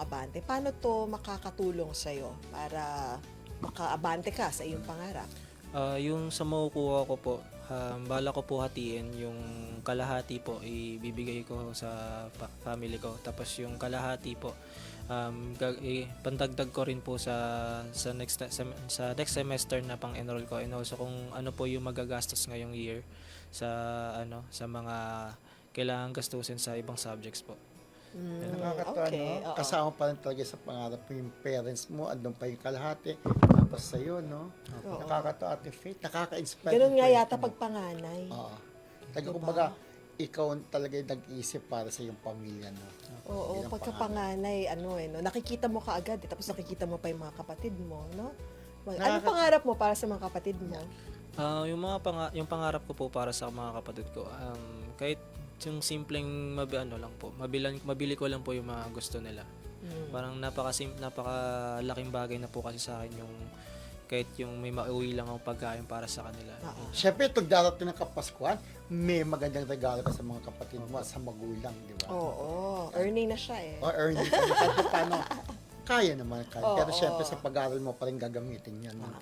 mong abante. Paano to makakatulong sa'yo para makaabante ka sa iyong pangarap? Yung sa makukuha ko po, bala ko po hatiin yung kalahati po ibibigay ko sa family ko. Tapos yung kalahati po pandagdag ko rin po sa next semester na pang-enroll ko, and also kung ano po yung magagastos ngayong year sa sa mga kailangan gastusin sa ibang subjects po. Nakakatawa, Okay, no? oo. Kasama pa rin talaga sa pangarap mo yung parents mo, andun pa yung kalahati, tapos sa'yo, no? Oo. Nakakatawa, Ate Faith, nakaka-inspire. Ganun yung nga kwento yata mo. pag panganay. Oo. Taga Diba? kumbaga, ikaw talaga yung nag-iisip para sa iyong pamilya, no? Oo, Bilang pagka panganay. panganay, no, nakikita mo kaagad, tapos nakikita mo pa yung mga kapatid mo, no? Ano Nakaka- pangarap mo para sa mga kapatid mo? Yung pangarap ko po para sa mga kapatid ko, kahit yung simpleng mabili ko lang po yung mga gusto nila. Parang napakalaking bagay na po kasi sa akin yung kahit yung may mauwi lang akong pagkain para sa kanila. Oo. Siyempre, itong darating ng Kapaskuhan, may magandang regalo ka sa mga kapatid mo at sa magulang, di ba? Oo, earning na siya eh. O earning ka na, kahit paano, kaya naman. Pero Oo. siyempre, sa pag-aaral mo pa rin gagamitin yan. No?